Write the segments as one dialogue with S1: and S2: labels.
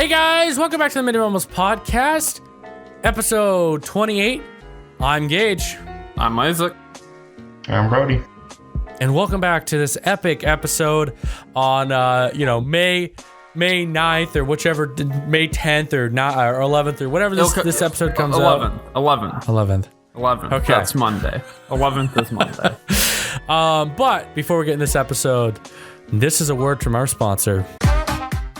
S1: Hey guys, welcome back to the Midday Mumbles podcast, episode 28. I'm Gage.
S2: I'm Isaac.
S3: I'm Brody.
S1: And welcome back to this epic episode on, May 9th or whichever, May 10th or 11th or whatever this episode comes out. 11th. Okay.
S2: That's Monday. 11th is Monday.
S1: But before we get in this episode, this is a word from our sponsor.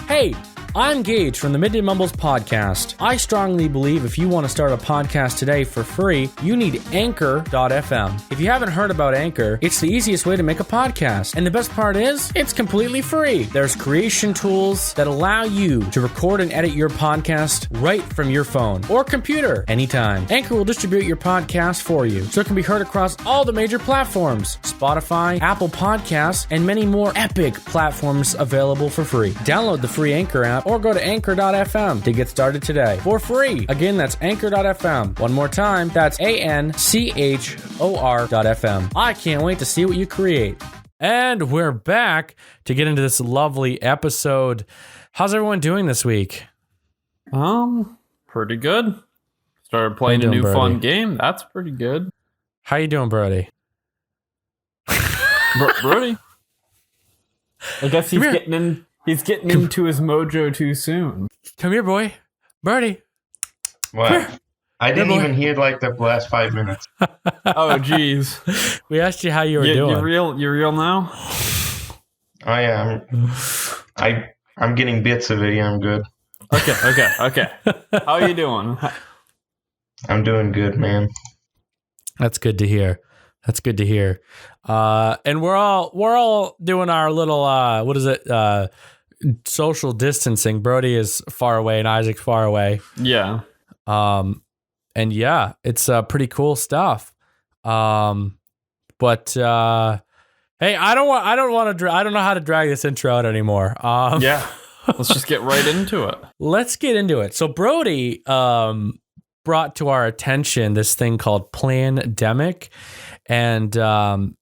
S1: Hey, I'm Gage from the Midday Mumbles podcast. I strongly believe if you want to start a podcast today for free, you need Anchor.fm. If you haven't heard about Anchor, it's the easiest way to make a podcast. And the best part is, it's completely free. There's creation tools that allow you to record and edit your podcast right from your phone or computer anytime. Anchor will distribute your podcast for you, so it can be heard across all the major platforms: Spotify, Apple Podcasts, and many more epic platforms available for free. Download the free Anchor app or go to Anchor.fm to get started today for free. Again, that's Anchor.fm. One more time, that's ANCHOR.fm. I can't wait to see what you create. And we're back to get into this lovely episode. How's everyone doing this week?
S2: Pretty good. Started playing a new fun game. That's pretty good.
S1: How you doing, Brody?
S2: Brody? I guess he's getting in. He's getting into his mojo too soon.
S1: Come here, boy. Birdie.
S3: What? I didn't even hear like the last 5 minutes.
S2: Oh, geez.
S1: We asked you how you were doing.
S2: You're real now?
S3: I am. I'm getting bits of it. Yeah, I'm good.
S2: Okay. How are you doing?
S3: I'm doing good, man.
S1: That's good to hear. And we're all doing our little social distancing. Brody is far away and Isaac's far away.
S2: Yeah.
S1: And yeah, it's pretty cool stuff. But hey, I don't know how to drag this intro out anymore.
S2: Yeah. Let's just get right into it.
S1: Let's get into it. So Brody brought to our attention this thing called Plan-Demic. And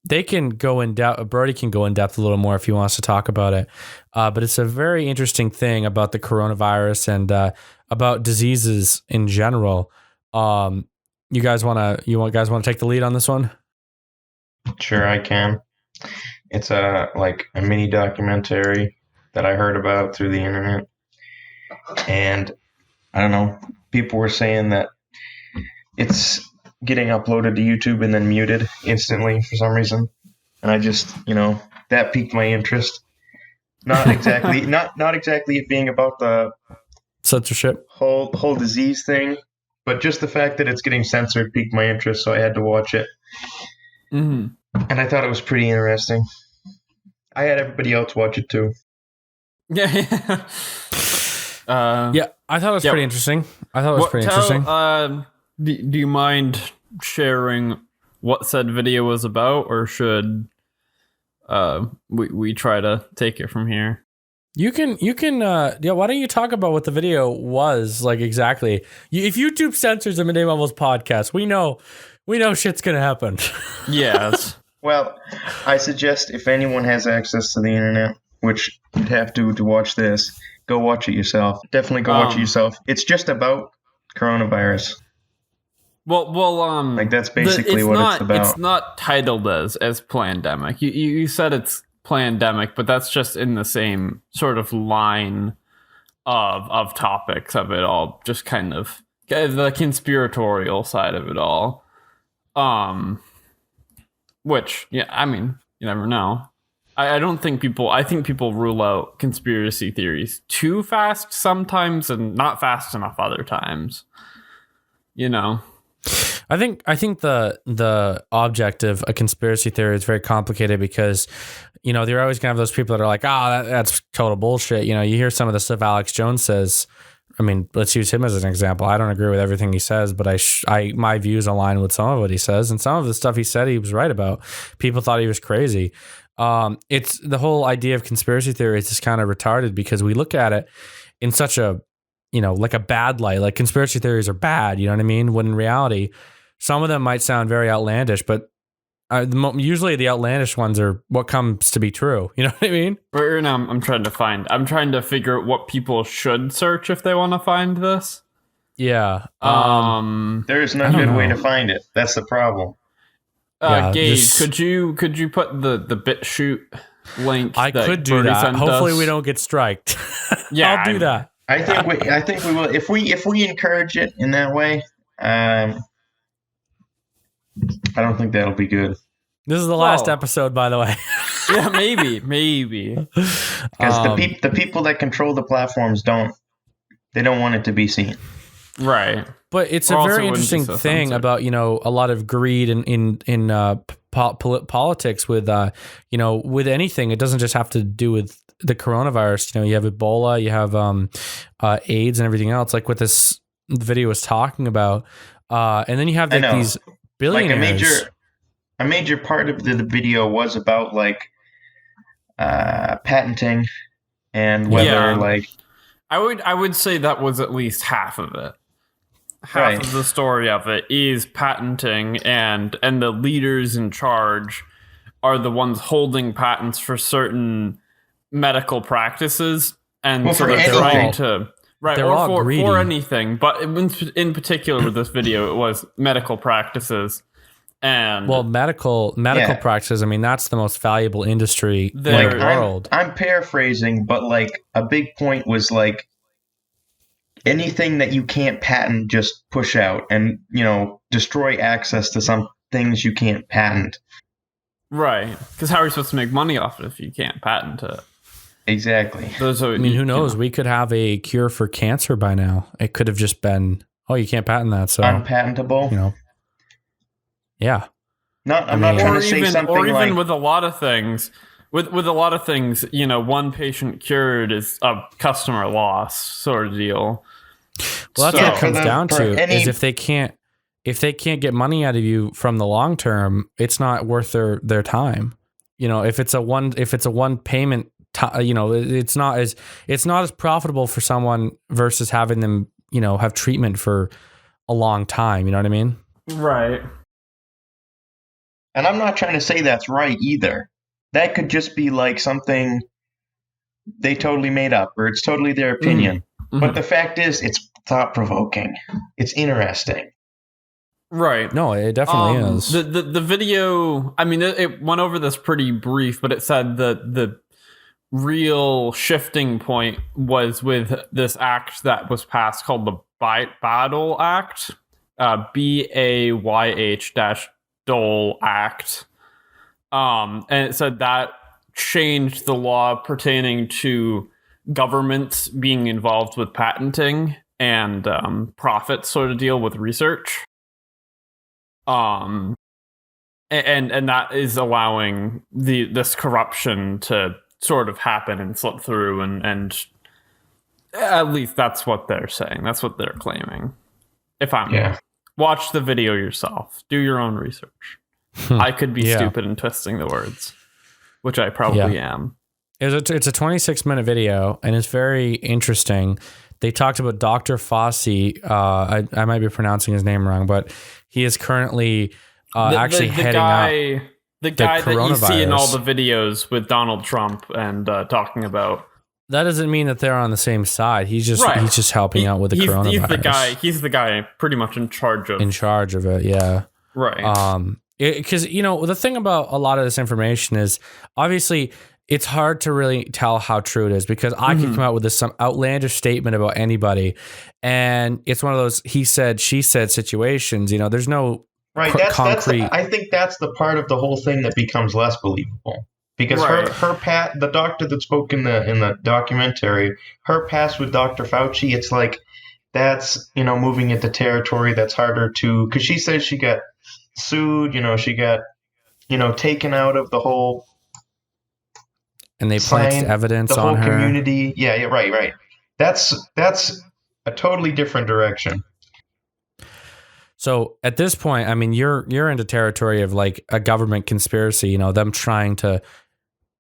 S1: they can go in depth. Brody can go in depth a little more if he wants to talk about it. But it's a very interesting thing about the coronavirus and about diseases in general. You guys want to take the lead on this one?
S3: Sure, I can. It's a mini documentary that I heard about through the internet, and I don't know. People were saying that it's getting uploaded to YouTube and then muted instantly for some reason. And I just, that piqued my interest. Not exactly not exactly it being about the
S1: censorship
S3: whole disease thing, but just the fact that it's getting censored piqued my interest, so I had to watch it.
S2: Mm-hmm.
S3: And I thought it was pretty interesting. I had everybody else watch it too.
S2: Yeah.
S1: Yeah, I thought it was pretty interesting.
S2: Do you mind sharing what said video was about, or should we try to take it from here?
S1: You can why don't you talk about what the video was like exactly? If YouTube censors the Midday Mumbles podcast, we know shit's gonna happen.
S2: Yes.
S3: Well, I suggest if anyone has access to the internet, which you'd have to watch this, go watch it yourself. Definitely go watch it yourself. It's just about coronavirus.
S2: Well,
S3: that's basically what it's about.
S2: It's not titled as Plandemic. You said it's Plandemic, but that's just in the same sort of line of topics of it all, just kind of the conspiratorial side of it all. Which, yeah, I mean, you never know. I think people rule out conspiracy theories too fast sometimes and not fast enough other times.
S1: I think the object of a conspiracy theory is very complicated because, they're always gonna have those people that are like, that's total bullshit. You hear some of the stuff Alex Jones says. I mean, let's use him as an example. I don't agree with everything he says, but my views align with some of what he says, and some of the stuff he said he was right about. People thought he was crazy. It's the whole idea of conspiracy theory is just kind of retarded because we look at it in such a, like a bad light. Like conspiracy theories are bad, you know what I mean? When in reality, some of them might sound very outlandish, but Usually the outlandish ones are what comes to be true. You know what I mean?
S2: Right now, I'm trying to figure out what people should search if they want to find this.
S1: Yeah.
S3: There is no good way to find it. That's the problem.
S2: Gage, could you put the BitChute link?
S1: I could do that. Hopefully, we don't get striked.
S2: Yeah,
S1: I'll do that.
S3: I think we will if we encourage it in that way. I don't think that'll be good.
S1: This is the last episode, by the way.
S2: Yeah, maybe.
S3: Because the people that control the platforms don't want it to be seen.
S2: Right.
S1: But it's a very interesting thing about, a lot of greed in politics with, with anything. It doesn't just have to do with the coronavirus. You have Ebola, you have AIDS and everything else, like what this video was talking about. And then you have these billionaires.
S3: Like a major part of the video was about patenting and whether
S2: I would say that was at least half of it. Half of the story of it is patenting, and the leaders in charge are the ones holding patents for certain medical practices, and so they're trying to for anything. But in particular with this video, it was medical practices. And
S1: medical practices, I mean, that's the most valuable industry in the world.
S3: I'm paraphrasing, but a big point was anything that you can't patent, just push out and, destroy access to some things you can't patent.
S2: Right. Because how are you supposed to make money off it if you can't patent it?
S3: Exactly.
S1: Who knows? We could have a cure for cancer by now. It could have just been, you can't patent that. So
S3: unpatentable.
S1: Yeah.
S3: I'm not trying to say something
S2: or even with a lot of things. With a lot of things, one patient cured is a customer loss sort of deal.
S1: Well, that's what it comes down to. Is if they can't get money out of you from the long term, it's not worth their time. If it's a one payment, it's not as profitable for someone versus having them, have treatment for a long time. You know what I mean?
S2: Right.
S3: And I'm not trying to say that's right either. That could just be something they totally made up, or it's totally their opinion. Mm-hmm. But the fact is, it's thought-provoking. It's interesting.
S2: Right.
S1: No, it definitely is.
S2: The video, I mean, it went over this pretty brief, but it said that the real shifting point was with this act that was passed called the Bayh-Dole Act, BAYH-Dole Act. And it said that changed the law pertaining to governments being involved with patenting and profit sort of deal with research. And that is allowing this corruption to sort of happen and slip through, and at least that's what they're saying. That's what they're claiming. Watch the video yourself. Do your own research. I could be stupid and twisting the words, which I probably am.
S1: It's a 26-minute video, and it's very interesting. They talked about Dr. Fauci. I might be pronouncing his name wrong, but he is currently actually heading up
S2: the guy that you see in all the videos with Donald Trump and talking about.
S1: That doesn't mean that they're on the same side. He's just helping out with the coronavirus.
S2: He's the guy pretty much in charge of it. Yeah.
S1: Right. Because the thing about a lot of this information is obviously it's hard to really tell how true it is, because I could come out with some outlandish statement about anybody, and it's one of those he said, she said situations. There's no concrete.
S3: I think that's the part of the whole thing that becomes less believable, because the doctor that spoke in the documentary, her past with Dr. Fauci, it's that's moving into territory that's harder to, because she says she got sued, she got taken out of the whole,
S1: and they planted evidence
S3: the
S1: on
S3: whole
S1: her
S3: community. Right. That's a totally different direction.
S1: So at this point, I mean, you're into territory of a government conspiracy, them trying to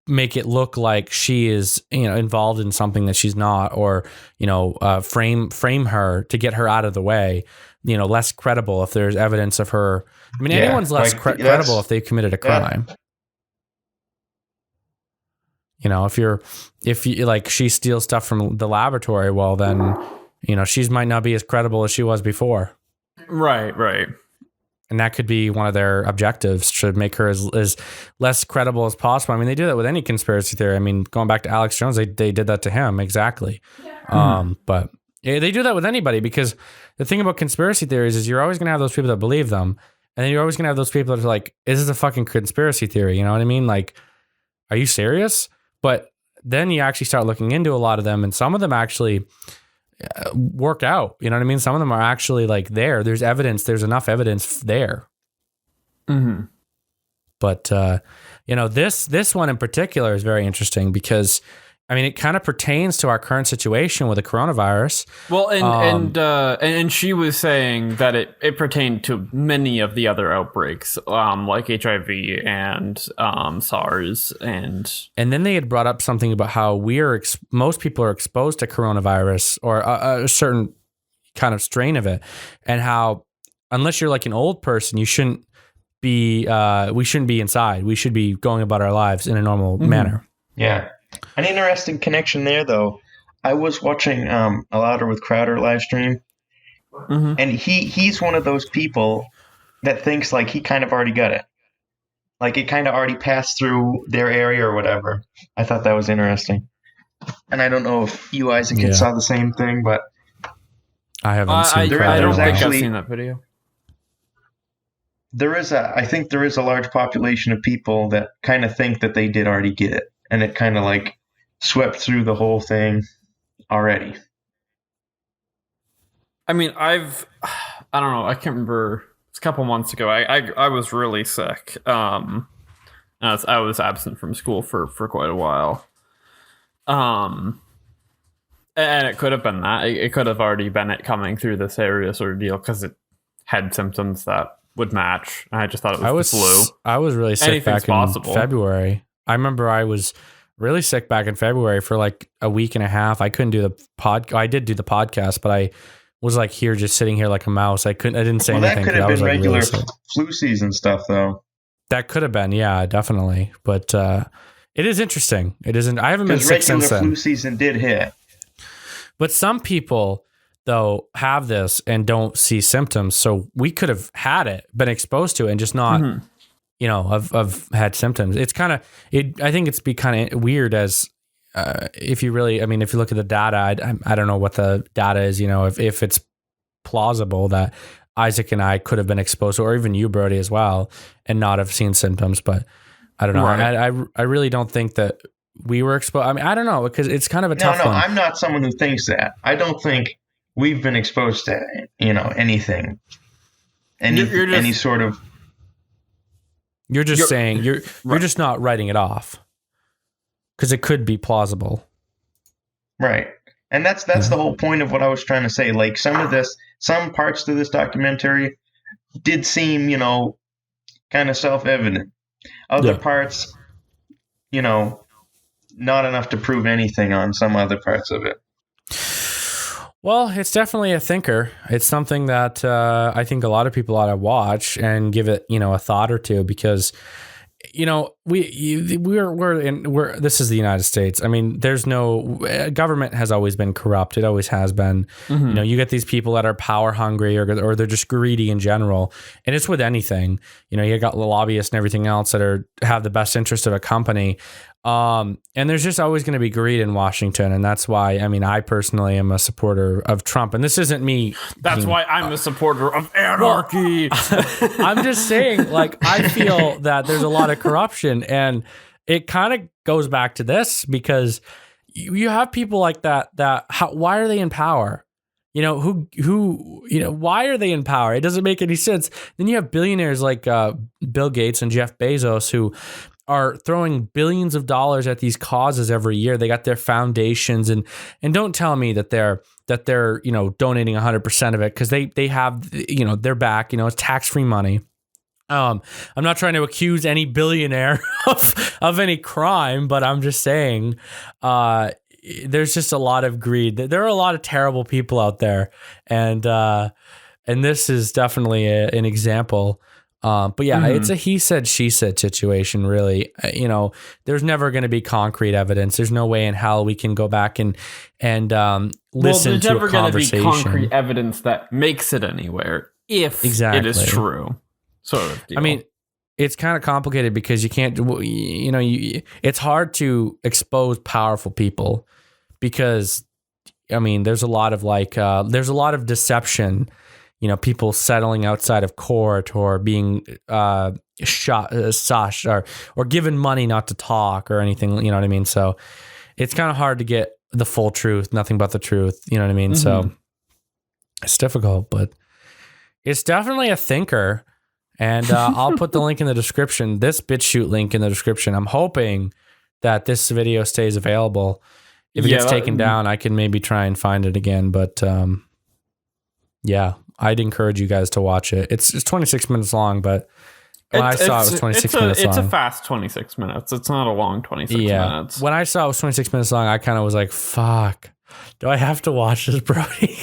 S1: make it look like she is, involved in something that she's not, or, frame her to get her out of the way. less credible if there's evidence of her. I mean,
S3: Yeah,
S1: anyone's less
S3: like,
S1: credible if they committed a crime. If you like, she steals stuff from the laboratory, well, then, she might not be as credible as she was before.
S2: Right.
S1: And that could be one of their objectives, to make her as less credible as possible. I mean, they do that with any conspiracy theory. I mean, going back to Alex Jones, they did that to him. Exactly. But they do that with anybody, because the thing about conspiracy theories is you're always going to have those people that believe them. And then you're always going to have those people that are like, this is a fucking conspiracy theory. You know what I mean? Like, are you serious? But then you actually start looking into a lot of them, and some of them actually work out. You know what I mean? Some of them are actually like there's evidence. There's enough evidence there.
S2: Mm-hmm.
S1: But, this one in particular is very interesting because, I mean, it kind of pertains to our current situation with the coronavirus.
S2: Well, and she was saying that it pertained to many of the other outbreaks, like HIV and SARS, and
S1: then they had brought up something about how most people are exposed to coronavirus or a certain kind of strain of it, and how unless you're like an old person, you shouldn't be. We shouldn't be inside. We should be going about our lives in a normal manner.
S3: Yeah. An interesting connection there, though. I was watching a Louder with Crowder live stream, and he's one of those people that thinks like he kind of already got it. Like it kind of already passed through their area or whatever. I thought that was interesting. And I don't know if you, Isaac, saw the same thing, but
S1: I haven't seen
S2: Crowder. I don't think I've seen that video.
S3: I think there is a large population of people that kind of think that they did already get it. And it kind of like swept through the whole thing already.
S2: I mean, I don't know. I can't remember. It's a couple months ago. I was really sick. I was absent from school for quite a while. And it could have been that. It could have already been it coming through this area sort of deal, because it had symptoms that would match. I just thought it was the flu.
S1: I was really sick back in February. I remember I was really sick back in February for like a week and a half. I couldn't do the I did do the podcast, but I was like here, just sitting here like a mouse. I didn't say anything.
S3: That could have been regular flu season stuff, though.
S1: That could have been, yeah, definitely. But it is interesting. It isn't. I haven't been sick since then.
S3: Flu season did hit.
S1: But some people, though, have this and don't see symptoms. So we could have had it, been exposed to it, and just not. I've had symptoms. It's kind of, I think it's be kind of weird as if you look at the data, I don't know what the data is, if it's plausible that Isaac and I could have been exposed, or even you, Brody, as well, and not have seen symptoms. But I don't know. Right. I really don't think that we were exposed. I mean, I don't know, because it's kind of a tough one.
S3: I'm not someone who thinks that. I don't think we've been exposed to, anything. Any sort of.
S1: You're just saying you're just not writing it off, because it could be plausible,
S3: right? And that's the whole point of what I was trying to say. Like some parts to this documentary did seem, kind of self-evident. Other parts, not enough to prove anything on some other parts of it.
S1: Well, it's definitely a thinker. It's something that I think a lot of people ought to watch and give it, a thought or two, because, we're this is the United States. I mean, there's no government has always been corrupt. It always has been. You get these people that are power hungry or they're just greedy in general, and it's with anything. You got lobbyists and everything else that have the best interest of a company. And there's just always going to be greed in Washington. And that's why, I personally am a supporter of Trump. And this isn't me.
S2: That's why I'm a supporter of anarchy.
S1: I'm just saying, like, I feel that there's a lot of corruption, and it kind of goes back to this, because you have people like that, why are they in power? Why are they in power? It doesn't make any sense. Then you have billionaires like Bill Gates and Jeff Bezos, who are throwing billions of dollars at these causes every year. They got their foundations, and don't tell me that they're donating 100% of it, because they have their back. It's tax-free money. I'm not trying to accuse any billionaire of any crime, but I'm just saying there's just a lot of greed. There are a lot of terrible people out there, and And this is definitely an example. But yeah, it's a he said, she said situation, really. There's never going to be concrete evidence. There's no way in hell we can go back and listen to a conversation.
S2: There's never going to be concrete evidence that makes it anywhere if it is true. Sort of deal.
S1: I mean, it's kind of complicated because you can't, it's hard to expose powerful people because, I mean, there's a lot of deception. People settling outside of court or being shot, or given money not to talk or anything. You know what I mean? So it's kind of hard to get the full truth, nothing but the truth. You know what I mean? So it's difficult, but it's definitely a thinker. And I'll put the link in the description, this BitChute link in the description. I'm hoping that this video stays available. If it gets taken down, I can maybe try and find it again. But yeah, I'd encourage you guys to watch it. It's 26 minutes long, but when I saw it was 26 minutes long.
S2: It's a fast 26 minutes. It's not a long 26 minutes.
S1: When I saw it was 26 minutes long, I kind of was like, fuck, do I have to watch this, Brody?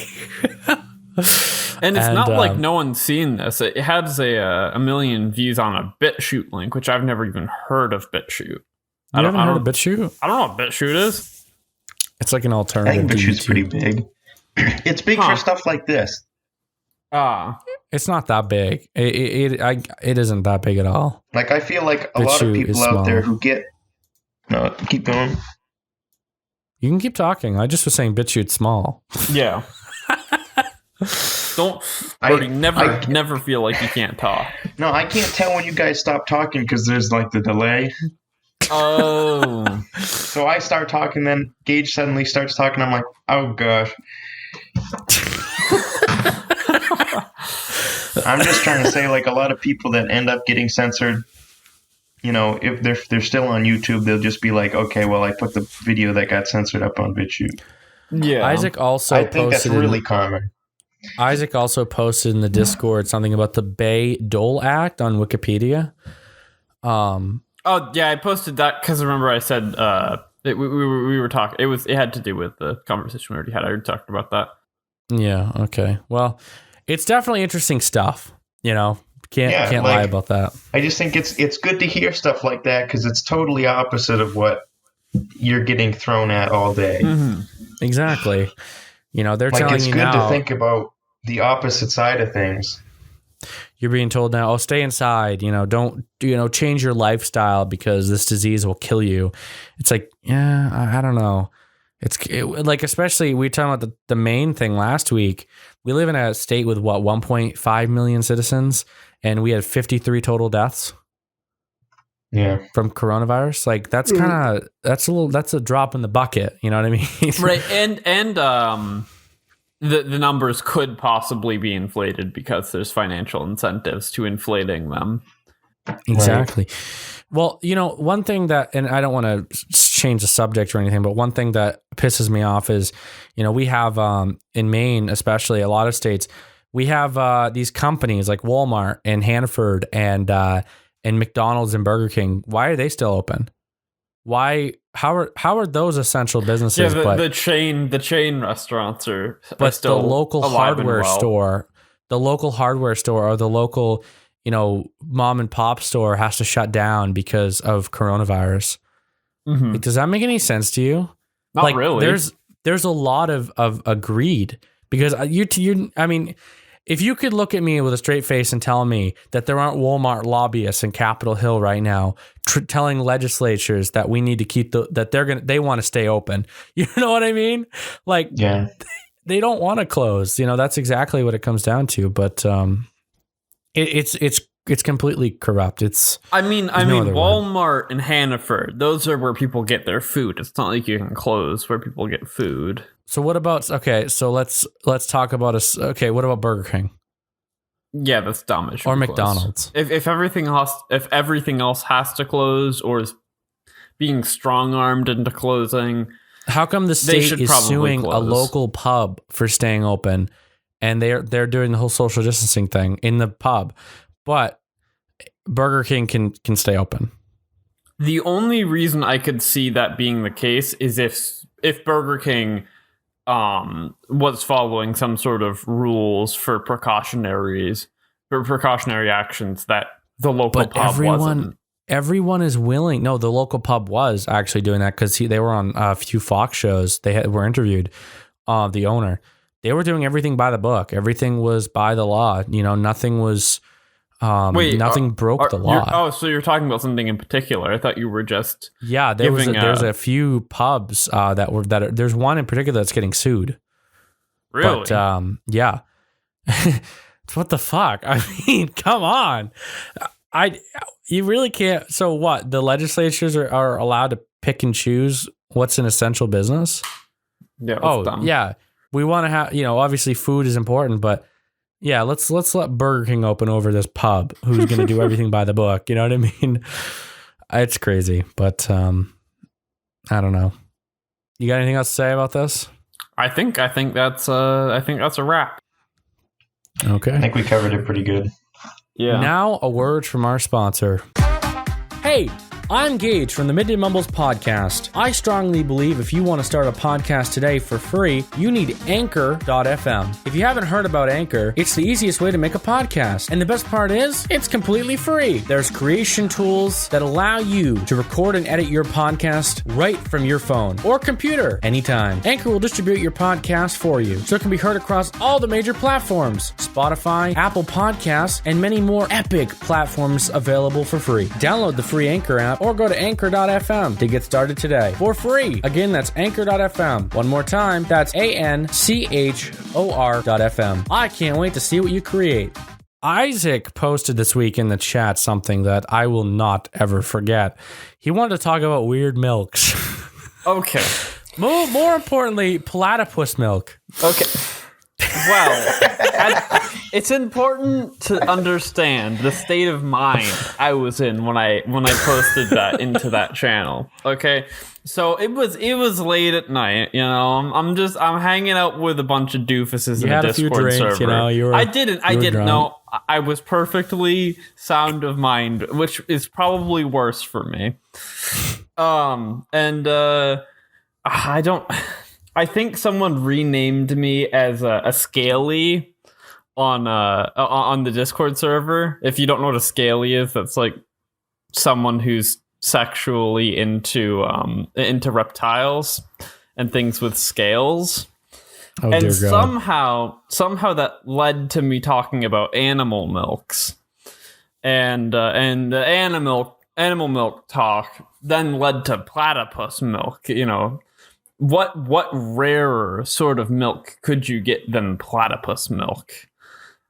S2: And it's not like no one's seen this. It has a million views on a BitChute link, which I've never even heard of BitChute.
S1: You haven't heard of BitChute?
S2: I don't know what BitChute is.
S1: It's like an alternative.
S3: I think BitChute's pretty big. It's big for stuff like this.
S1: It's not that big. It isn't that big at all.
S3: Like, I feel like a lot of people out there who get... No, keep going.
S1: You can keep talking. I just was saying BitChute's small.
S2: Yeah. Don't... Brody, never feel like you can't talk.
S3: No, I can't tell when you guys stop talking because there's, like, the delay.
S2: Oh.
S3: So I start talking, then Gage suddenly starts talking. I'm like, oh, gosh. I'm just trying to say, like, a lot of people that end up getting censored, if they're still on YouTube, they'll just be like, okay, well, I put the video that got censored up on BitChute.
S1: Yeah. Isaac also
S3: I think that's really common.
S1: Isaac also posted in the Discord something about the Bayh-Dole Act on Wikipedia.
S2: Oh yeah, I posted that because remember I said we were talking. It had to do with the conversation we already had. I already talked about that.
S1: Yeah. Okay. Well, it's definitely interesting stuff. Can't lie about that.
S3: I just think it's good to hear stuff like that because it's totally opposite of what you're getting thrown at all day.
S1: Mm-hmm. Exactly. They're telling you now.
S3: It's good to think about the opposite side of things.
S1: You're being told now, oh, stay inside. Don't change your lifestyle because this disease will kill you. It's like, yeah, I don't know. Like, especially we were talking about the main thing last week. We live in a state with 1.5 million citizens, and we had 53 total deaths.
S3: Yeah,
S1: from coronavirus. Like that's a drop in the bucket. You know what I mean?
S2: Right, and the numbers could possibly be inflated because there's financial incentives to inflating them.
S1: Exactly. Right. Well, one thing that, and I don't want to change the subject or anything, but one thing that pisses me off is, we have in Maine, especially a lot of states, we have these companies like Walmart and Hannaford and McDonald's and Burger King. Why are they still open? How are those essential businesses?
S2: Yeah, the chain restaurants are still
S1: the local hardware store, or the local mom and pop store has to shut down because of coronavirus. Mm-hmm. Like, does that make any sense to you?
S2: Not really.
S1: There's a lot of greed because I mean, if you could look at me with a straight face and tell me that there aren't Walmart lobbyists in Capitol Hill right now telling legislatures that we need to keep they want to stay open. You know what I mean? Like, yeah, they don't want to close. That's exactly what it comes down to. But it's completely corrupt. I mean,
S2: Walmart and Hannaford, those are where people get their food. It's not like you can close where people get food.
S1: So what about, okay, so let's talk about what about Burger King?
S2: Yeah, that's dumb.
S1: Or McDonald's.
S2: If everything else has to close or is being strong-armed into closing,
S1: how come the state is suing a local pub for staying open and they're doing the whole social distancing thing in the pub, but Burger King can stay open?
S2: The only reason I could see that being the case is if Burger King was following some sort of rules for precautionary actions that the local pub wasn't.
S1: Everyone is willing. No, the local pub was actually doing that because they were on a few Fox shows. Were interviewed. The owner. They were doing everything by the book. Everything was by the law. Nothing was. Nothing broke the law.
S2: So you're talking about something in particular. I thought you were just
S1: there's a few pubs there's one in particular that's getting sued.
S2: Really?
S1: But yeah. What the fuck? I mean, come on. You really can't. So what? The legislatures are allowed to pick and choose what's an essential business?
S2: Yeah. Dumb.
S1: Yeah. We want to have, obviously food is important, but yeah, let's let Burger King open over this pub who's going to do everything by the book. You know what I mean? It's crazy, but I don't know. You got anything else to say about this?
S2: I think that's a wrap.
S1: Okay.
S3: I think we covered it pretty good.
S2: Yeah.
S1: Now a word from our sponsor. Hey, I'm Gage from the Midday Mumbles podcast. I strongly believe if you want to start a podcast today for free, you need Anchor.fm. If you haven't heard about Anchor, it's the easiest way to make a podcast. And the best part is, it's completely free. There's creation tools that allow you to record and edit your podcast right from your phone or computer anytime. Anchor will distribute your podcast for you, so it can be heard across all the major platforms: Spotify, Apple Podcasts, and many more epic platforms available for free. Download the free Anchor app or go to Anchor.fm to get started today for free. Again, that's Anchor.fm. One more time, that's ANCHOR.fm. I can't wait to see what you create. Isaac posted this week in the chat something that I will not ever forget. He wanted to talk about weird milks.
S2: Okay.
S1: More importantly, platypus milk.
S2: Okay. Well, it's important to understand the state of mind I was in when I posted that into that channel. Okay, so it was late at night. I'm hanging out with a bunch of doofuses in a Discord server. I didn't know. I was perfectly sound of mind, which is probably worse for me. I think someone renamed me as a scaly on the Discord server. If you don't know what a scaly is, that's like someone who's sexually into reptiles and things with scales.
S1: Oh,
S2: and
S1: dear
S2: God. somehow that led to me talking about animal milks, and the animal milk talk then led to platypus milk. What rarer sort of milk could you get than platypus milk?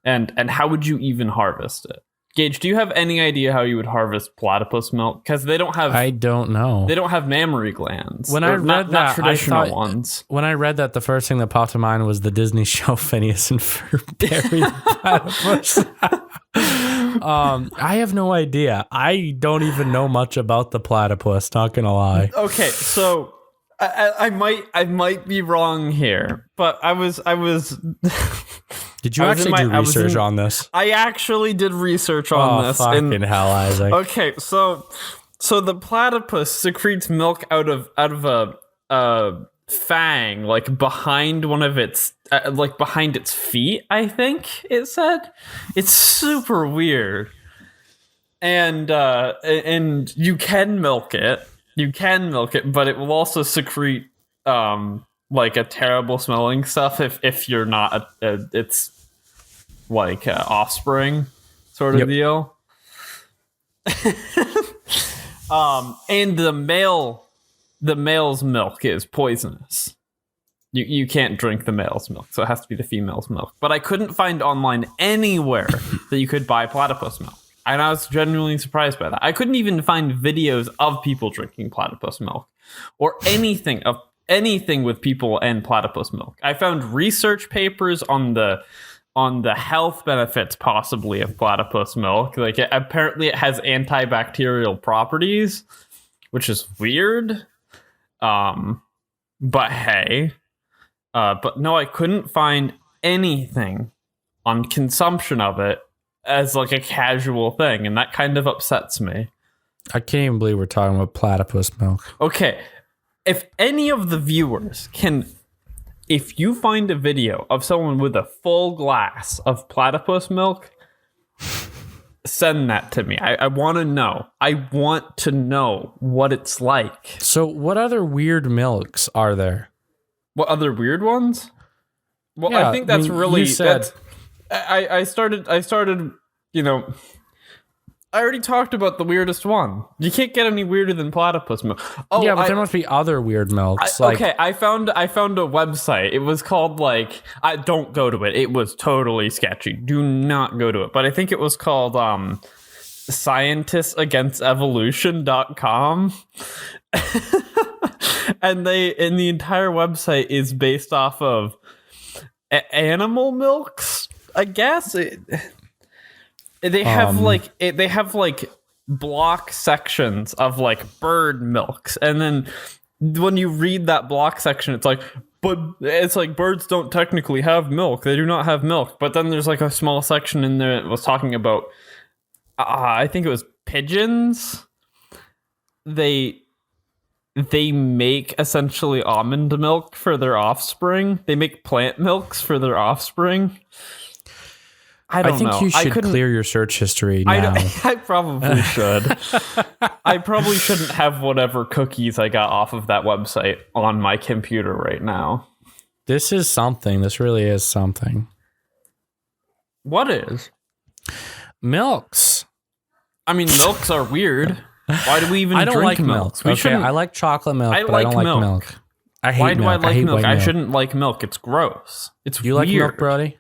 S2: And how would you even harvest it? Gage, do you have any idea how you would harvest platypus milk? Because I don't know. They don't have mammary glands.
S1: When I read that,
S2: traditional ones.
S1: When I read that, the first thing that popped to mind was the Disney show Phineas and Ferb buried the platypus. I have no idea. I don't even know much about the platypus, not gonna lie.
S2: Okay, so I might be wrong here, but I was
S1: Did you actually do research on this?
S2: I actually did research on this.
S1: Fucking hell, Isaac.
S2: Okay, so the platypus secretes milk out of a fang, like behind one of its behind its feet, I think it said. It's super weird. And you can milk it. But it will also secrete like a terrible smelling stuff if you're not it's like offspring sort of deal. And the male's milk is poisonous. You can't drink the male's milk, so it has to be the female's milk. But I couldn't find online anywhere that you could buy platypus milk. And I was genuinely surprised by that. I couldn't even find videos of people drinking platypus milk or anything with people and platypus milk. I found research papers on the health benefits possibly of platypus milk. Like apparently it has antibacterial properties, which is weird. But hey, but no, I couldn't find anything on consumption of it as like a casual thing, and that kind of upsets me.
S1: I can't even believe we're talking about platypus milk.
S2: Okay, if any of the viewers can if you find a video of someone with a full glass of platypus milk, send that to me. I want to know. I want to know what it's like.
S1: So what other weird milks are there?
S2: What other weird ones? Well,
S1: Yeah,
S2: I think that's really...
S1: you said...
S2: That's, I started, you know... I already talked about the weirdest one. You can't get any weirder than platypus milk. Oh,
S1: yeah, but there must be other weird milks.
S2: Okay, I found a website. It was called I don't go to it. It was totally sketchy. Do not go to it. But I think it was called scientistagainstevolution.com. And the entire website is based off of animal milks, I guess. They have block sections of bird milks, and then when you read that block section, it's birds don't technically have milk. They do not have milk. But then there's a small section in there that was talking about I think it was pigeons. They make essentially almond milk for their offspring. They make plant milks for their offspring. I think
S1: you should clear your search history now.
S2: I probably should. I probably shouldn't have whatever cookies I got off of that website on my computer right now.
S1: This is something. This really is something.
S2: What is?
S1: Milks.
S2: I mean, milks are weird. Why do we even
S1: I don't
S2: drink
S1: like
S2: milk?
S1: Okay, I like chocolate milk, but I don't like milk. I hate
S2: Why do
S1: milk.
S2: I like milk? I
S1: milk.
S2: shouldn't like milk. It's gross. It's
S1: Do you
S2: weird.
S1: like milk, Brody?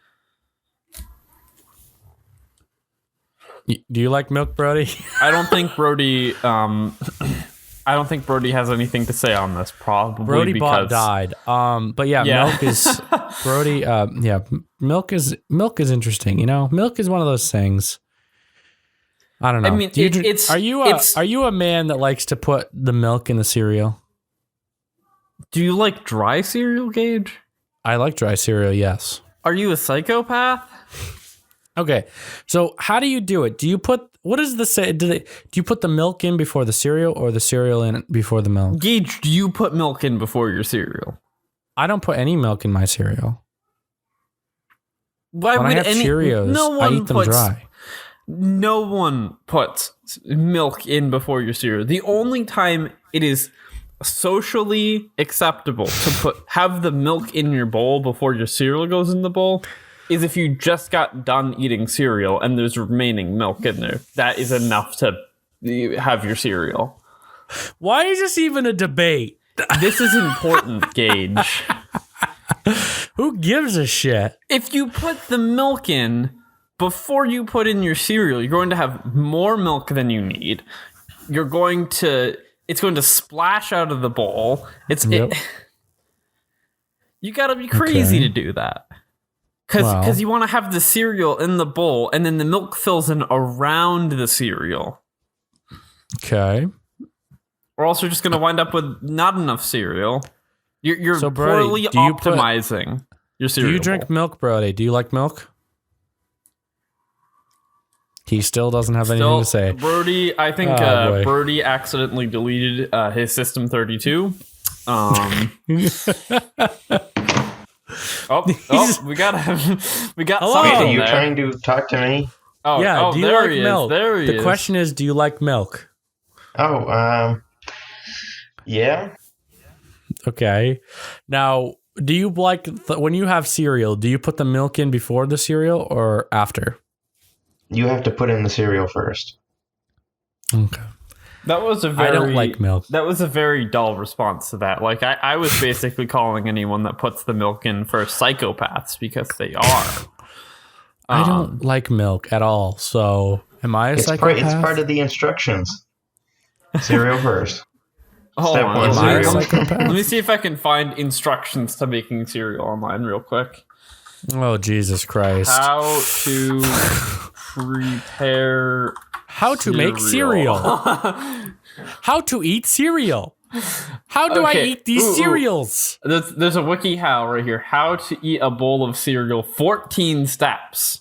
S1: Do you like milk, Brody?
S2: I don't think Brody. I don't think Brody has anything to say on this. Probably
S1: Brody
S2: because
S1: died. But yeah, milk is Brody. Yeah, milk is interesting. You know, milk is one of those things. I don't know.
S2: I mean,
S1: are you a man that likes to put the milk in the cereal?
S2: Do you like dry cereal, Gage?
S1: I like dry cereal. Yes.
S2: Are you a psychopath?
S1: Okay, so how do you do it? Do you put do you put the milk in before the cereal, or the cereal in before the milk?
S2: Gage, do you put milk in before your cereal?
S1: I don't put any milk in my cereal.
S2: Why
S1: when
S2: would
S1: I have Cheerios, I eat them dry.
S2: No one puts milk in before your cereal. The only time it is socially acceptable to have the milk in your bowl before your cereal goes in the bowl is if you just got done eating cereal and there's remaining milk in there. That is enough to have your cereal.
S1: Why is this even a debate?
S2: This is important, Gage.
S1: Who gives a shit?
S2: If you put the milk in before you put in your cereal, you're going to have more milk than you need. It's going to splash out of the bowl. You gotta be crazy to do that. Because you want to have the cereal in the bowl, and then the milk fills in around the cereal.
S1: Okay.
S2: Or else you're just going to wind up with not enough cereal. You're
S1: so, Brody,
S2: poorly optimizing your cereal.
S1: Do you drink milk, Brody? Do you like milk? He still doesn't have anything to say.
S2: Brody, I think Brody accidentally deleted his System 32. We got something.
S3: Are you trying to talk to me?
S2: Oh,
S1: yeah. Do you
S2: there
S1: like
S2: he
S1: milk?
S2: There he
S1: is.
S2: The
S1: question is, do you like milk?
S3: Oh, yeah.
S1: Okay. Now, do you like when you have cereal? Do you put the milk in before the cereal or after?
S3: You have to put in the cereal first.
S1: Okay.
S2: I don't
S1: like milk.
S2: That was a very dull response to that. I was basically calling anyone that puts the milk in for psychopaths because they are.
S1: I don't like milk at all. So, am I a psychopath?
S3: It's part of the instructions. Cereal first.
S2: Step one,
S1: cereal.
S2: Let me see if I can find instructions to making cereal online real quick.
S1: Oh, Jesus Christ.
S2: How to prepare
S1: How to make cereal. How to eat cereal. How do I eat these cereals?
S2: There's a WikiHow right here. How to eat a bowl of cereal. 14 steps.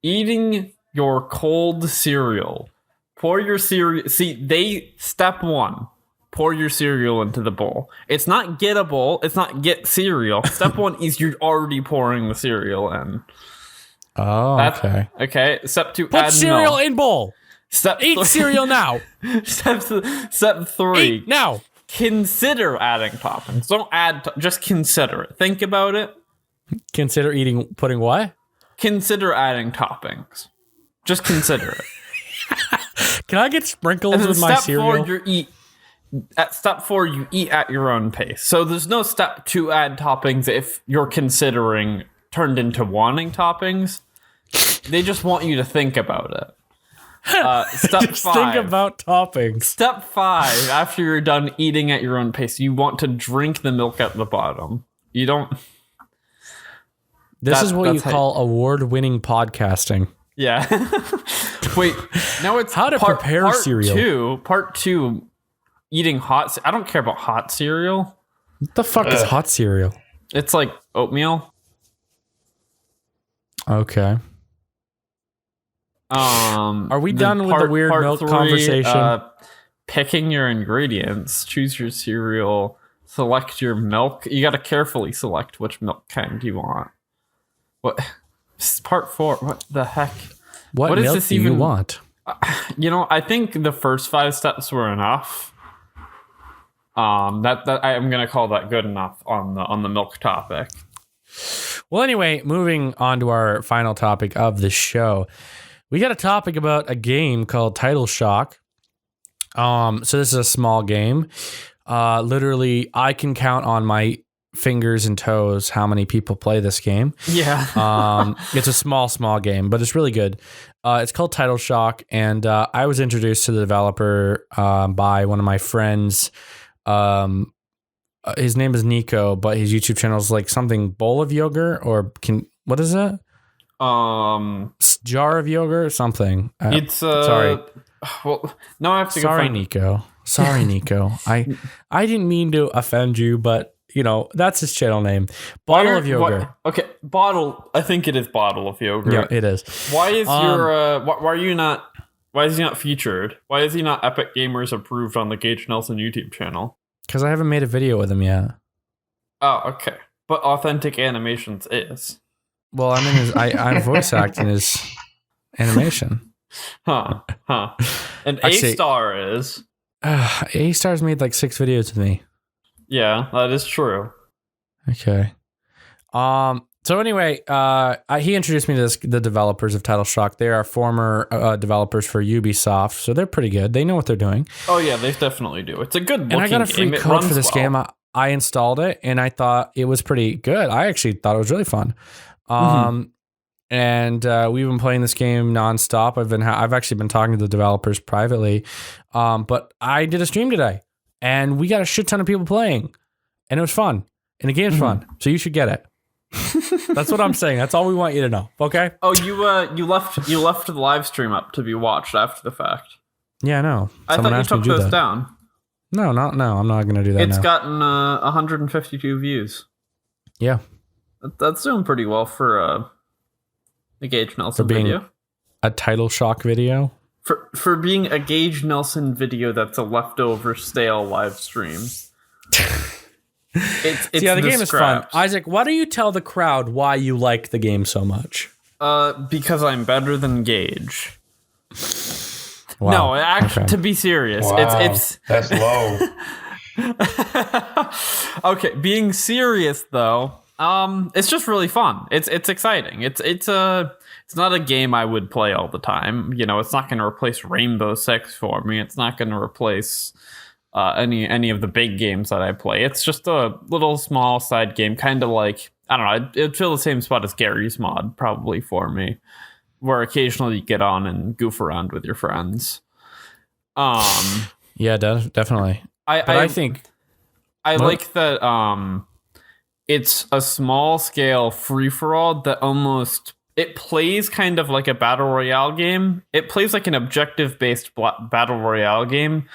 S2: Eating your cold cereal. Pour your cereal. See, step 1. pour your cereal into the bowl. It's not get a bowl. It's not get cereal. Step 1 is you're already pouring the cereal in.
S1: Oh, okay.
S2: Okay. Step 2,
S1: Put
S2: add
S1: cereal
S2: milk.
S1: in bowl. Eat cereal now.
S2: Step 3.
S1: Eat now.
S2: Consider adding toppings. Don't add. Just consider it. Think about it.
S1: Consider putting what?
S2: Consider adding toppings. Just consider it.
S1: Can I get sprinkles with my cereal?
S2: Step 4, you eat at your own pace. So there's no step to add toppings if you're considering turned into wanting toppings. They just want you to think about it. Step
S1: Just
S2: 5.
S1: think about toppings.
S2: Step 5, after you're done eating at your own pace, you want to drink the milk at the bottom. You don't...
S1: This is what you call award-winning podcasting.
S2: Yeah. Wait, now it's
S1: how to prepare cereal.
S2: Part 2, eating hot... I don't care about hot cereal.
S1: What the fuck is hot cereal?
S2: It's like oatmeal.
S1: Okay. Are we done with the weird milk
S2: 3,
S1: conversation?
S2: Picking your ingredients, choose your cereal, select your milk. You got to carefully select which milk kind you want. What? Part 4. What the heck?
S1: What milk do you want?
S2: I think the first 5 steps were enough. That I'm gonna call that good enough on the milk topic.
S1: Well, anyway, moving on to our final topic of the show. We got a topic about a game called Tidal Shock. So this is a small game. Literally, I can count on my fingers and toes how many people play this game.
S2: Yeah.
S1: It's a small game, but it's really good. It's called Tidal Shock, and I was introduced to the developer by one of my friends. His name is Nico, but his YouTube channel is like something bowl of yogurt what is it? Jar of yogurt or something.
S2: It's
S1: sorry.
S2: Well, now I have to.
S1: Sorry, Nico. Sorry, Nico. I didn't mean to offend you, but that's his channel name. Bottle of yogurt.
S2: Okay, bottle. I think it is bottle of yogurt.
S1: Yeah, it is.
S2: Why is why are you not? Why is he not featured? Why is he not Epic Gamers approved on the Gage Nelson YouTube channel?
S1: Because I haven't made a video with him yet.
S2: Oh, okay. But Authentic Animations is.
S1: Well, I'm voice acting his animation.
S2: Huh. And
S1: Actually,
S2: A-Star is.
S1: A-Star's made like 6 videos with me.
S2: Yeah, that is true.
S1: Okay. So anyway, he introduced me to the developers of Tidal Shock. They are former developers for Ubisoft, so they're pretty good. They know what they're doing.
S2: Oh yeah, they definitely do. It's a good looking game.
S1: And I got a free code for this game. I installed it, and I thought it was pretty good. I actually thought it was really fun. And we've been playing this game nonstop. I've actually been talking to the developers privately, but I did a stream today, and we got a shit ton of people playing, and it was fun. And the game's fun, so you should get it. That's what I'm saying. That's all we want you to know. Okay.
S2: Oh, you left the live stream up to be watched after the fact.
S1: Yeah, I know.
S2: I thought you took those down.
S1: No, I'm not going to do that.
S2: It's gotten 152 views.
S1: Yeah,
S2: that's doing pretty well for a Gage Nelson
S1: being
S2: video.
S1: A Tidal Shock video.
S2: For being a Gage Nelson video that's a leftover stale live stream. It's
S1: the game is fun. Isaac, why don't you tell the crowd why you like the game so much?
S2: Because I'm better than Gage.
S1: Wow.
S2: No, actually, to be serious,
S3: wow,
S2: it's
S3: that's low.
S2: Okay, being serious though, it's just really fun. It's exciting. It's not a game I would play all the time. It's not going to replace Rainbow Six for me. It's not going to replace any of the big games that I play. It's just a little small side game, kind of like, I don't know, it'd fill the same spot as Gary's Mod probably for me, where occasionally you get on and goof around with your friends.
S1: Yeah, definitely. I think
S2: I like that it's a small scale free for all that almost it plays kind of like a battle royale game. It plays like an objective based battle royale game,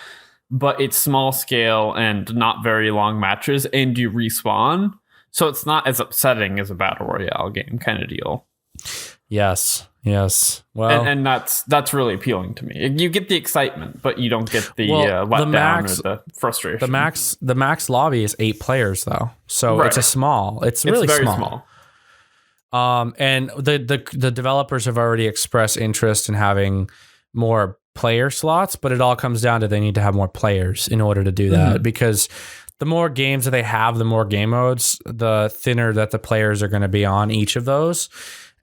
S2: but it's small scale and not very long matches, and you respawn, so it's not as upsetting as a battle royale game kind of deal.
S1: Yes, Yes. Well,
S2: and that's really appealing to me. You get the excitement, but you don't get the letdown or the frustration.
S1: The max lobby is 8 players though, so
S2: Right.
S1: it's really
S2: very
S1: small. And the developers have already expressed interest in having more player slots, but it all comes down to they need to have more players in order to do that, because the more games that they have, the more game modes, the thinner that the players are going to be on each of those.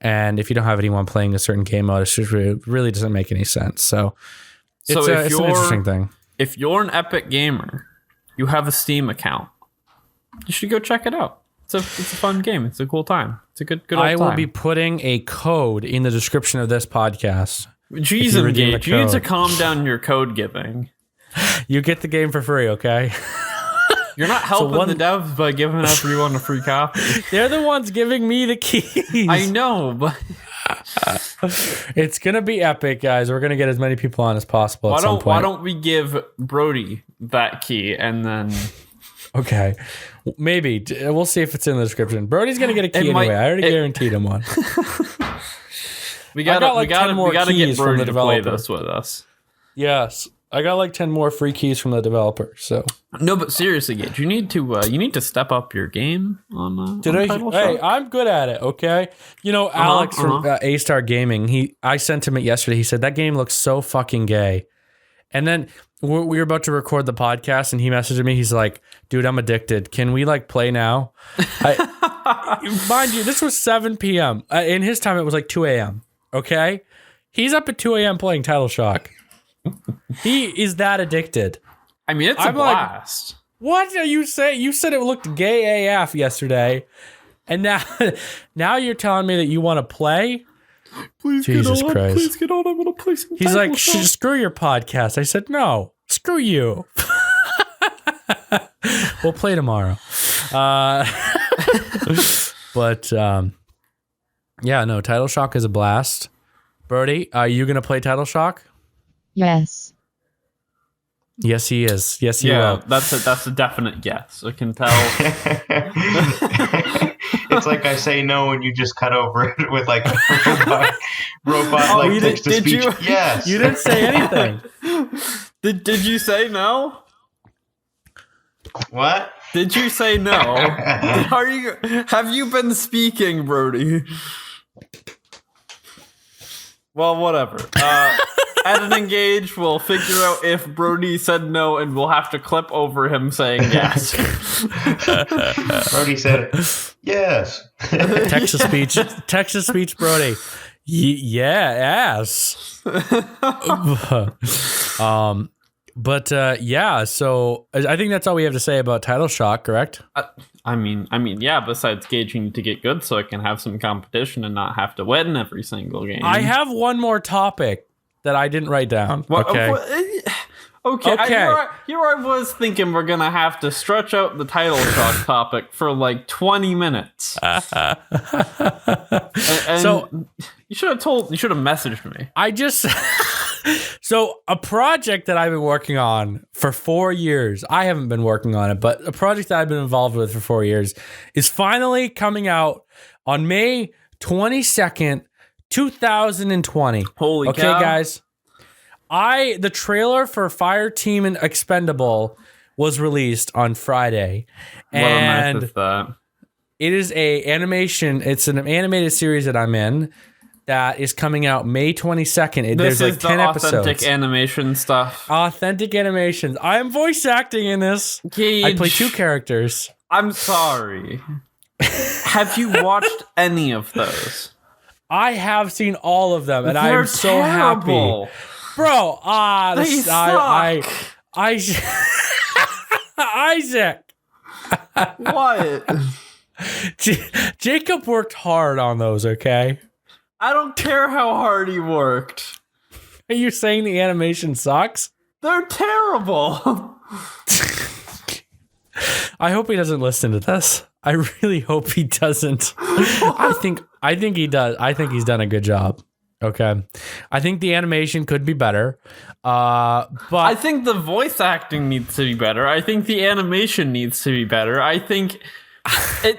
S1: And if you don't have anyone playing a certain game mode, it really doesn't make any sense. So it's an interesting thing.
S2: If you're an Epic gamer, you have a Steam account, you should go check it out. It's a fun game. It's a cool time. It's a good old time.
S1: I will be putting a code in the description of this podcast.
S2: Jeez, Engage, you need to calm down your code giving.
S1: You get the game for free, okay?
S2: You're not helping the devs by giving everyone a free copy.
S1: They're the ones giving me the keys.
S2: I know, but
S1: it's gonna be epic, guys. We're gonna get as many people on as possible at some point.
S2: Why don't we give Brody that key and then?
S1: Okay, maybe we'll see if it's in the description. Brody's gonna get a key anyway. I already guaranteed him one.
S2: we gotta get Brody to play this with us.
S1: Yes. I got like 10 more free keys from the developer. So
S2: no, but seriously, Gage, you need to step up your game on. Tidal Shock.
S1: Hey, I'm good at it. Okay, Alex from A-Star Gaming. I sent him it yesterday. He said that game looks so fucking gay. And then we were about to record the podcast, and he messaged me. He's like, "Dude, I'm addicted. Can we like play now?" Mind you, this was 7 p.m. In his time, it was like 2 a.m. Okay, he's up at 2 a.m. playing Tidal Shock. He is that addicted.
S2: I mean, it's a blast.
S1: Like, what are you saying? You said it looked gay AF yesterday, and now you're telling me that you want to play?
S2: Please
S1: Jesus
S2: get on.
S1: Christ.
S2: Please get on. I'm gonna play some.
S1: He's like, screw your podcast. I said, no, screw you. We'll play tomorrow. But yeah, no, Tidal Shock is a blast. Brody, are you gonna play Tidal Shock?
S4: Yes.
S1: Yes, he is. Yes, he will.
S2: That's a definite yes. I can tell.
S3: It's like I say no and you just cut over it with like robot like text to speech. Yes.
S1: You didn't say anything.
S2: Did you say no?
S3: What?
S2: Did you say no? Have you been speaking, Brody? Well, whatever. At an Engage, we'll figure out if Brody said no, and we'll have to clip over him saying yes.
S3: Brody said text to speech, Brody. Yes.
S1: Yeah. So I think that's all we have to say about Tidal Shock, correct?
S2: I mean, yeah. Besides Gage, you need to get good so I can have some competition and not have to win every single game.
S1: I have one more topic that I didn't write down. Okay.
S2: Okay. Here I was thinking we're gonna have to stretch out the Tidal Shock topic for like 20 minutes. And
S1: so
S2: you should have messaged me.
S1: So a project that I've been working on for 4 years, I haven't been working on it, but a project that I've been involved with for 4 years is finally coming out on May 22nd, 2020.
S2: Holy
S1: okay,
S2: cow.
S1: guys. The trailer for Fireteam and Expendable was released on Friday. And
S2: what a nice is that?
S1: It is it's an animated series that I'm in that is coming out May 22nd.
S2: There's like 10
S1: episodes.
S2: Authentic animation stuff.
S1: Authentic animations. I am voice acting in this.
S2: Gage,
S1: I play 2 characters.
S2: I'm sorry. Have you watched any of those?
S1: I have seen all of them, and I am so
S2: terrible.
S1: happy. Bro,
S2: they suck.
S1: Isaac.
S2: What?
S1: Jacob worked hard on those, okay?
S2: I don't care how hard he worked.
S1: Are you saying the animation sucks?
S2: They're terrible.
S1: I hope he doesn't listen to this. I really hope he doesn't. I think he does. I think he's done a good job. Okay. I think the animation could be better. But
S2: I think the voice acting needs to be better. I think the animation needs to be better. I think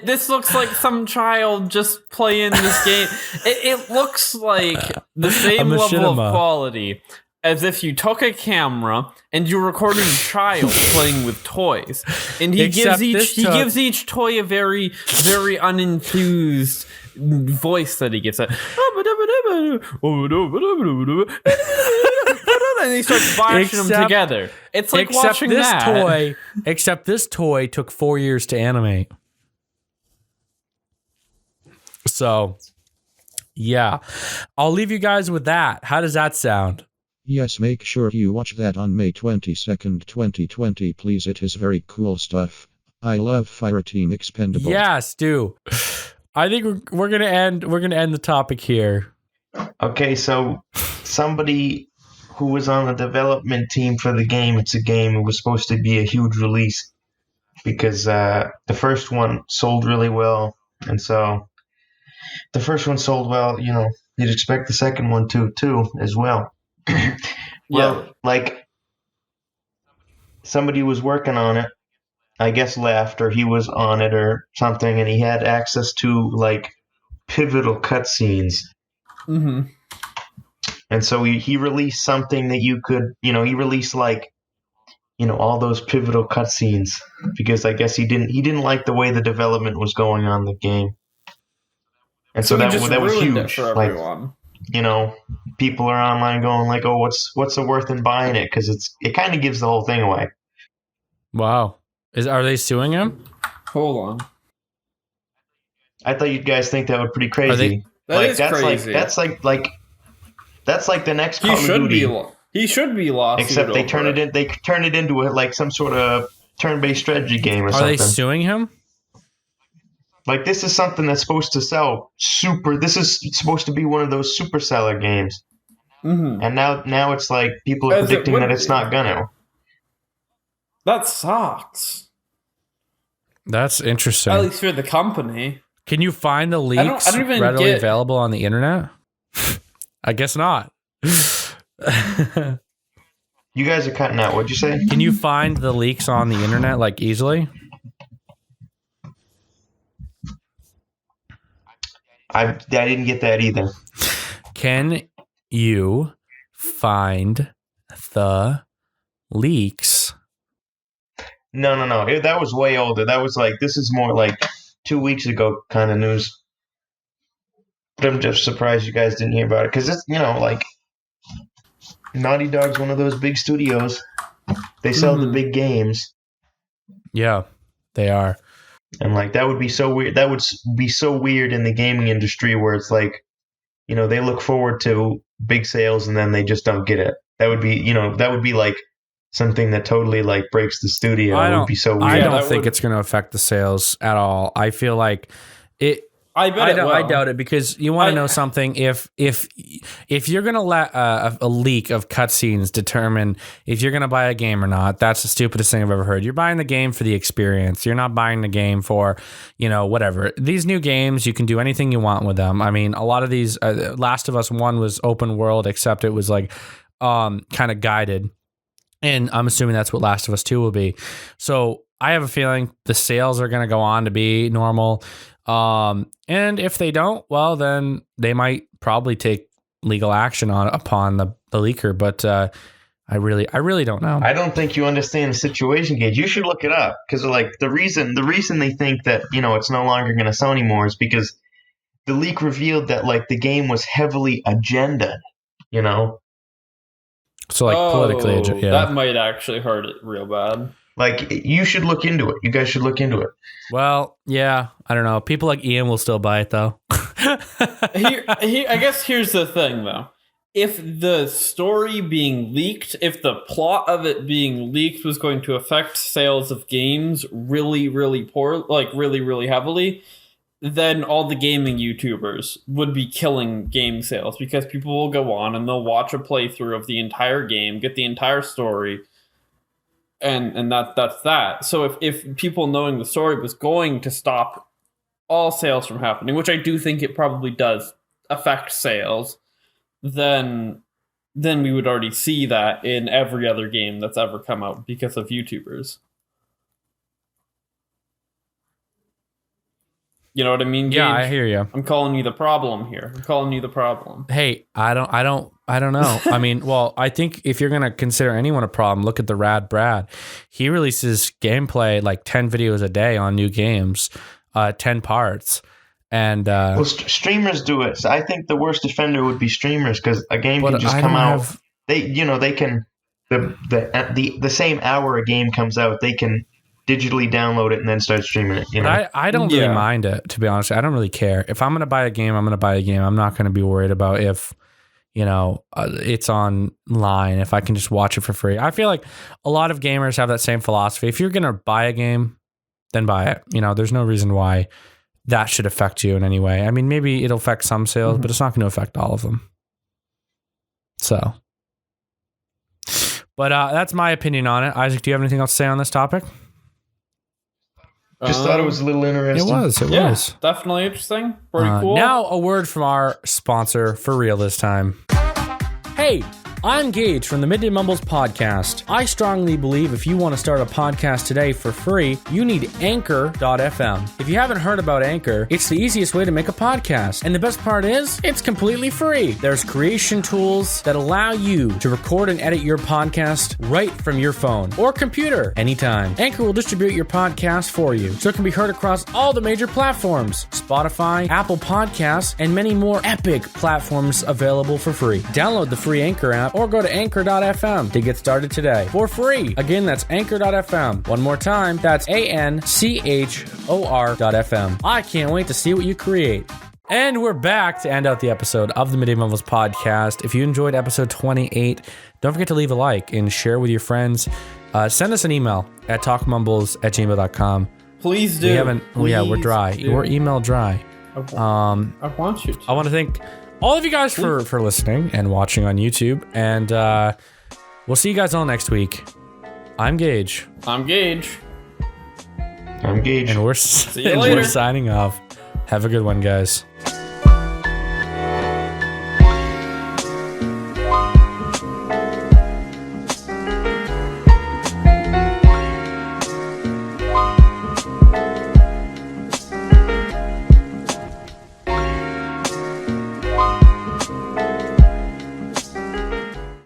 S2: This looks like some child just playing this game. It looks like the same level of quality as if you took a camera and you recorded a child playing with toys, and he gives each toy a very, very unenthused voice that he gets. And he starts bashing them together. It's like watching that.
S1: Except this toy took 4 years to animate. So, yeah. I'll leave you guys with that. How does that sound?
S4: Yes, make sure you watch that on May 22nd, 2020, please. It is very cool stuff. I love Fireteam Expendable.
S1: Yes, do. I think we're gonna end the topic here.
S3: Okay, so somebody who was on the development team for the game, it was supposed to be a huge release because the first one sold really well, and so the first one sold well, you'd expect the second one to too as well. Like somebody was working on it, I guess left, or he was on it or something, and he had access to like pivotal cutscenes.
S2: Mm-hmm.
S3: And so he released something that you could, he released like, all those pivotal cutscenes because I guess he didn't like the way the development was going on the game. And so that was huge.
S2: For everyone.
S3: People are online going like, "Oh, what's the worth in buying it?" Because it kind of gives the whole thing away.
S1: Wow, are they suing him?
S2: Hold on.
S3: I thought you guys think that would be pretty crazy.
S2: That's crazy.
S3: That's like the next Call of Duty.
S2: He should be lost.
S3: Except they turn it into like some sort of turn-based strategy game or something.
S1: Are they suing him?
S3: Like, this is something that's supposed to sell this is supposed to be one of those super seller games.
S2: Mm-hmm.
S3: And now it's like people are predicting that it's not gonna.
S2: That sucks.
S1: That's interesting.
S2: At least for the company.
S1: Can you find the leaks readily available on the internet? I guess not.
S3: You guys are cutting out. What'd you say?
S1: Can you find the leaks on the internet, like, easily?
S3: I didn't get that either.
S1: Can you find the leaks?
S3: No. That was way older. That was like, this is more like 2 weeks ago kind of news. But I'm just surprised you guys didn't hear about it. Because it's, like, Naughty Dog's one of those big studios. They sell the big games.
S1: Yeah, they are.
S3: And like that would be so weird. That would be so weird in the gaming industry where it's like, they look forward to big sales and then they just don't get it. That would be like something that totally like breaks the studio. It would be so weird.
S1: I don't think it's going to affect the sales at all. I feel like it. I doubt it because you want to know something. If you're going to let a leak of cutscenes determine if you're going to buy a game or not, that's the stupidest thing I've ever heard. You're buying the game for the experience. You're not buying the game for, whatever. These new games, you can do anything you want with them. I mean, a lot of these, Last of Us 1 was open world, except it was like kind of guided. And I'm assuming that's what Last of Us 2 will be. So I have a feeling the sales are going to go on to be normal. And if they don't, well, then they might probably take legal action upon the leaker. But I really don't know.
S3: I don't think you understand the situation, Gage. You should look it up because like the reason they think that it's no longer going to sell anymore is because the leak revealed that like the game was heavily agendaed.
S1: So like politically, yeah.
S2: That might actually hurt it real bad.
S3: Like, you should look into it. You guys should look into it.
S1: Well, yeah, I don't know. People like Ian will still buy it, though.
S2: I guess here's the thing, though. If the story being leaked, if the plot of it being leaked was going to affect sales of games really, really really heavily, then all the gaming YouTubers would be killing game sales because people will go on and they'll watch a playthrough of the entire game, get the entire story, and that's that. So if people knowing the story was going to stop all sales from happening, which I do think it probably does affect sales, then we would already see that in every other game that's ever come out because of YouTubers. You know what I mean?
S1: Yeah,
S2: Gage?
S1: I hear you.
S2: I'm calling you the problem here. I'm calling you the problem.
S1: Hey, I don't know. I mean, well, I think if you're gonna consider anyone a problem, look at the Rad Brad. He releases gameplay like 10 videos a day on new games, 10 parts, and
S3: well, streamers do it. So I think the worst offender would be streamers because a game can just come out. They can the same hour a game comes out, they can digitally download it and then start streaming it.
S1: But I don't really mind it, to be honest. I don't really care. If I'm going to buy a game, I'm going to buy a game. I'm not going to be worried about if, it's online, if I can just watch it for free. I feel like a lot of gamers have that same philosophy. If you're going to buy a game, then buy it. There's no reason why that should affect you in any way. I mean, maybe it'll affect some sales, but it's not going to affect all of them. So, but that's my opinion on it. Isaac, do you have anything else to say on this topic?
S3: Just thought it was a little interesting.
S1: It was.
S2: Definitely interesting. Pretty cool.
S1: Now a word from our sponsor for real this time. Hey, I'm Gage from the Midday Mumbles podcast. I strongly believe if you want to start a podcast today for free, you need Anchor.fm. If you haven't heard about Anchor, it's the easiest way to make a podcast. And the best part is, it's completely free. There's creation tools that allow you to record and edit your podcast right from your phone or computer anytime. Anchor will distribute your podcast for you, so it can be heard across all the major platforms: Spotify, Apple Podcasts, and many more epic platforms available for free. Download the free Anchor app or go to Anchor.fm to get started today for free. Again, that's Anchor.fm. One more time, that's ANCHOR.fm. I can't wait to see what you create. And we're back to end out the episode of the Midday Mumbles podcast. If you enjoyed episode 28, don't forget to leave a like and share with your friends. Send us an email at talkmumbles@gmail.com.
S2: Please do.
S1: We're dry.
S2: Do.
S1: We're email dry.
S2: I want you to.
S1: I want to thank all of you guys for listening and watching on YouTube. And we'll see you guys all next week. I'm Gage.
S2: I'm Gage.
S3: I'm Gage.
S1: And we're
S2: See you later.
S1: We're signing off. Have a good one, guys.